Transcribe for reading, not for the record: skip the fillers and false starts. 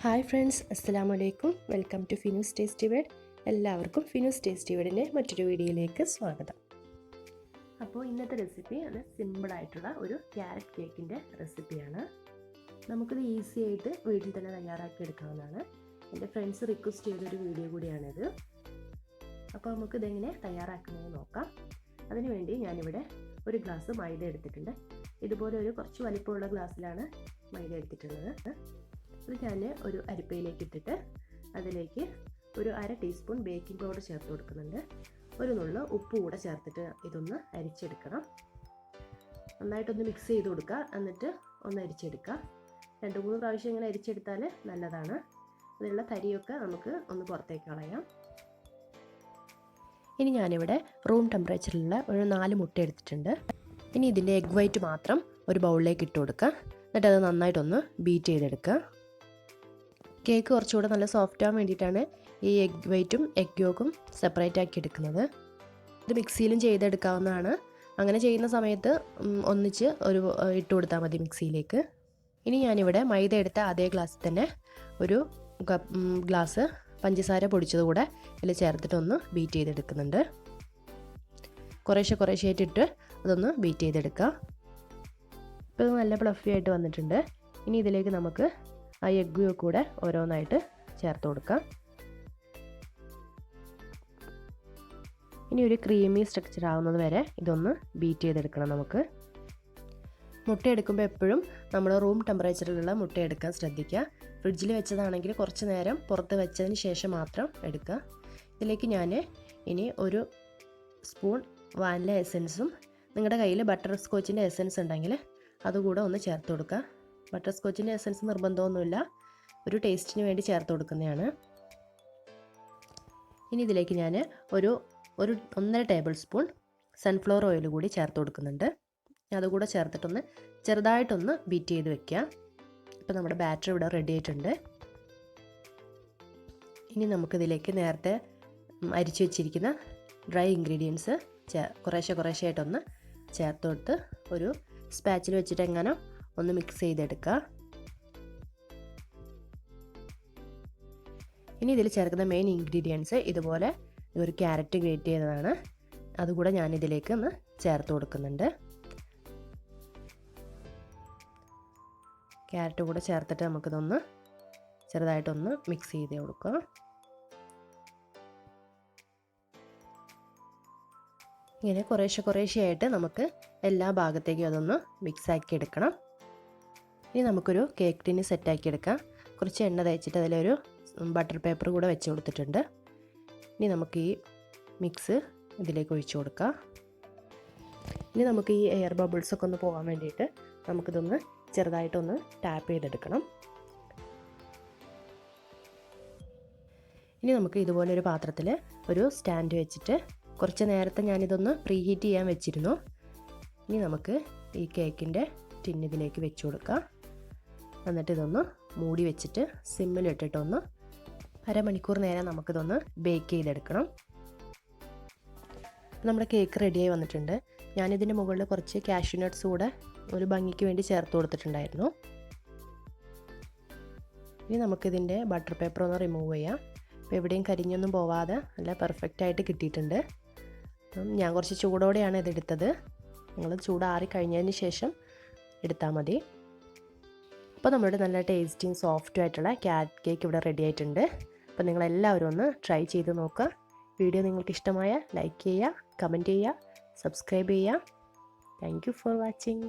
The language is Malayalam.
ഹായ് ഫ്രണ്ട്സ്, അസ്സലാമു അലൈക്കും. Welcome to Finus tasty world. എല്ലാവർക്കും ഫിനൂസ് ടേസ്റ്റി വേഡിൻ്റെ മറ്റൊരു വീഡിയോയിലേക്ക് സ്വാഗതം. അപ്പോൾ ഇന്നത്തെ റെസിപ്പി അത് സിമ്പിളായിട്ടുള്ള ഒരു ക്യാരറ്റ് കേക്കിൻ്റെ റെസിപ്പിയാണ്. നമുക്കിത് ഈസി ആയിട്ട് വീട്ടിൽ തന്നെ തയ്യാറാക്കി എടുക്കാവുന്നതാണ്. എൻ്റെ ഫ്രണ്ട്സ് റിക്വസ്റ്റ് ചെയ്തൊരു വീഡിയോ കൂടിയാണിത്. അപ്പോൾ നമുക്കിതെങ്ങനെ തയ്യാറാക്കുന്നത് നോക്കാം. അതിനുവേണ്ടി ഞാനിവിടെ ഒരു ഗ്ലാസ് മൈദ എടുത്തിട്ടുണ്ട്. ഇതുപോലെ ഒരു കുറച്ച് വലിപ്പമുള്ള ഗ്ലാസ്സിലാണ് മൈദ എടുത്തിട്ടുള്ളത്. അത് ഞാൻ ഒരു അരിപ്പയിലേക്ക് ഇട്ടിട്ട് അതിലേക്ക് ഒരു 1/2 ടീസ്പൂൺ ബേക്കിംഗ് പൗഡർ ചേർത്ത് കൊടുക്കുന്നുണ്ട്. ഒരു നുള്ള് ഉപ്പ് കൂടെ ചേർത്തിട്ട് ഇതൊന്ന് അരിച്ചെടുക്കണം. നന്നായിട്ടൊന്ന് മിക്സ് ചെയ്ത് കൊടുക്കുക. എന്നിട്ട് ഒന്ന് അരിച്ചെടുക്കുക. 2-3 പ്രാവശ്യം ഇങ്ങനെ അരിച്ചെടുത്താൽ നല്ലതാണ്. അതിലുള്ള തരിയൊക്കെ നമുക്ക് ഒന്ന് പുറത്തേക്ക് കളയാം. ഇനി ഞാനിവിടെ റൂം ടെമ്പറേച്ചറിലുള്ള ഒരു 4 മുട്ട എടുത്തിട്ടുണ്ട്. ഇനി ഇതിൻ്റെ എഗ് വൈറ്റ് മാത്രം ഒരു ബൗളിലേക്ക് ഇട്ട് കൊടുക്കുക. എന്നിട്ട് അത് നന്നായിട്ടൊന്ന് ബീറ്റ് ചെയ്തെടുക്കുക. കേക്ക് കുറച്ചുകൂടെ നല്ല സോഫ്റ്റ് ആവാൻ വേണ്ടിയിട്ടാണ് ഈ എഗ് വൈറ്റും എഗ് യോക്കും സെപ്പറേറ്റ് ആക്കി എടുക്കുന്നത്. ഇത് മിക്സിയിലും ചെയ്തെടുക്കാവുന്നതാണ്. അങ്ങനെ ചെയ്യുന്ന സമയത്ത് ഒന്നിച്ച് ഇട്ട് കൊടുത്താൽ മതി മിക്സിയിലേക്ക്. ഇനി ഞാനിവിടെ മൈദ എടുത്ത അതേ ഗ്ലാസ്സിൽ തന്നെ ഒരു ഗ്ലാസ് പഞ്ചസാര പൊടിച്ചത് കൂടെ ഇതിൽ ചേർത്തിട്ടൊന്ന് ബീറ്റ് ചെയ്തെടുക്കുന്നുണ്ട്. കുറേശ്ശെ ആയിട്ടിട്ട് അതൊന്ന് ബീറ്റ് ചെയ്തെടുക്കുക. ഇപ്പോൾ ഇത് നല്ല ഫ്ലഫി ആയിട്ട് വന്നിട്ടുണ്ട്. ഇനി ഇതിലേക്ക് നമുക്ക് ആ എഗ്ഗ് കൂടെ ഓരോന്നായിട്ട് ചേർത്ത് കൊടുക്കാം. ഇനി ഒരു ക്രീമി സ്ട്രക്ചർ ആവുന്നത് വരെ ഇതൊന്ന് ബീറ്റ് ചെയ്തെടുക്കണം. നമുക്ക് മുട്ട എടുക്കുമ്പോൾ എപ്പോഴും നമ്മൾ റൂം ടെമ്പറേച്ചറിലുള്ള മുട്ട എടുക്കാൻ ശ്രദ്ധിക്കുക. ഫ്രിഡ്ജിൽ വെച്ചതാണെങ്കിൽ കുറച്ച് നേരം പുറത്ത് വെച്ചതിന് ശേഷം മാത്രം എടുക്കുക. ഇതിലേക്ക് ഞാൻ ഇനി ഒരു സ്പൂൺ വാനില എസൻസും നിങ്ങളുടെ കയ്യിൽ ബട്ടർ സ്കോച്ചിൻ്റെ എസൻസ് ഉണ്ടെങ്കിൽ അതുകൂടെ ഒന്ന് ചേർത്ത് കൊടുക്കുക. ബട്ടർ സ്കോച്ചിൻ്റെ എസൻസ് നിർബന്ധമൊന്നുമില്ല, ഒരു ടേസ്റ്റിന് വേണ്ടി ചേർത്ത് കൊടുക്കുന്നതാണ്. ഇനി ഇതിലേക്ക് ഞാൻ ഒരു 1.5 ടേബിൾ സ്പൂൺ സൺഫ്ലവർ ഓയിൽ കൂടി ചേർത്ത് കൊടുക്കുന്നുണ്ട്. അതുകൂടെ ചേർത്തിട്ടൊന്ന് ചെറുതായിട്ടൊന്ന് ബീറ്റ് ചെയ്ത് വെക്കുക. ഇപ്പോൾ നമ്മുടെ ബാറ്റർ ഇവിടെ റെഡി ആയിട്ടുണ്ട്. ഇനി നമുക്കിതിലേക്ക് നേരത്തെ അരിച്ചു വെച്ചിരിക്കുന്ന ഡ്രൈ ഇൻഗ്രീഡിയൻസ് കുറേശ്ശെ ആയിട്ടൊന്ന് ചേർത്ത് കൊടുത്ത് ഒരു സ്പാച്ചിൽ വെച്ചിട്ട് എങ്ങനെ ഒന്ന് മിക്സ് ചെയ്തെടുക്കുക. ഇനി ഇതിൽ ചേർക്കുന്ന മെയിൻ ഇൻഗ്രീഡിയൻസ് ഇതുപോലെ ഒരു ക്യാരറ്റ് ഗ്രേറ്റ് ചെയ്തതാണ്. അതുകൂടെ ഞാനിതിലേക്ക് ഒന്ന് ചേർത്ത് കൊടുക്കുന്നുണ്ട്. ക്യാരറ്റ് കൂടെ ചേർത്തിട്ട് നമുക്കിതൊന്ന് ചെറുതായിട്ടൊന്ന് മിക്സ് ചെയ്ത് കൊടുക്കുക. ഇങ്ങനെ കുറേശ്ശെ ആയിട്ട് നമുക്ക് എല്ലാ ഭാഗത്തേക്കും അതൊന്ന് മിക്സ് ആക്കി എടുക്കണം. ഇനി നമുക്കൊരു കേക്ക് ടിന് സെറ്റാക്കി എടുക്കാം. കുറച്ച് എണ്ണ തേച്ചിട്ട് അതിലൊരു ബട്ടർ പേപ്പർ കൂടെ വെച്ച് കൊടുത്തിട്ടുണ്ട്. ഇനി നമുക്ക് ഈ മിക്സ് ഇതിലേക്ക് ഒഴിച്ചു കൊടുക്കാം. ഇനി നമുക്ക് ഈ എയർ ബബിൾസൊക്കെ ഒന്ന് പോകാൻ വേണ്ടിയിട്ട് നമുക്കിതൊന്ന് ചെറുതായിട്ടൊന്ന് ടാപ്പ് ചെയ്തെടുക്കണം. ഇനി നമുക്ക് ഇതുപോലെ ഒരു പാത്രത്തിൽ ഒരു സ്റ്റാൻഡ് വെച്ചിട്ട് കുറച്ച് നേരത്തെ ഞാനിതൊന്ന് പ്രീ ഹീറ്റ് ചെയ്യാൻ വെച്ചിരുന്നു. ഇനി നമുക്ക് ഈ കേക്കിൻ്റെ ടിന്ന് ഇതിലേക്ക് വെച്ച് കൊടുക്കാം. എന്നിട്ട് ഇതൊന്ന് മൂടി വെച്ചിട്ട് സിമ്മിലിട്ടിട്ടൊന്ന് 1/2 മണിക്കൂർ നേരം നമുക്കിതൊന്ന് ബേക്ക് ചെയ്തെടുക്കണം. നമ്മുടെ കേക്ക് റെഡിയായി വന്നിട്ടുണ്ട്. ഞാനിതിൻ്റെ മുകളിൽ കുറച്ച് കാഷ്യൂ നട്ട്സ് കൂടെ ഒരു ഭംഗിക്ക് വേണ്ടി ചേർത്ത് കൊടുത്തിട്ടുണ്ടായിരുന്നു. ഇനി നമുക്കിതിൻ്റെ ബട്ടർ പേപ്പർ ഒന്ന് റിമൂവ് ചെയ്യാം. അപ്പോൾ എവിടെയും കരിഞ്ഞൊന്നും പോവാതെ നല്ല പെർഫെക്റ്റായിട്ട് കിട്ടിയിട്ടുണ്ട്. ഞാൻ കുറച്ച് ചൂടോടെയാണ് ഇതെടുത്തത്. നിങ്ങൾ ചൂടാറി കഴിഞ്ഞതിന് ശേഷം എടുത്താൽ മതി. അപ്പോൾ നമ്മുടെ നല്ല ടേസ്റ്റിയും സോഫ്റ്റും ആയിട്ടുള്ള ക്യാരറ്റ് കേക്ക് ഇവിടെ റെഡി ആയിട്ടുണ്ട്. അപ്പോൾ നിങ്ങളെല്ലാവരും ഒന്ന് ട്രൈ ചെയ്ത് നോക്കുക. വീഡിയോ നിങ്ങൾക്ക് ഇഷ്ടമായ ലൈക്ക് ചെയ്യുക, കമൻറ്റ് ചെയ്യുക, സബ്സ്ക്രൈബ് ചെയ്യുക. Thank you for watching.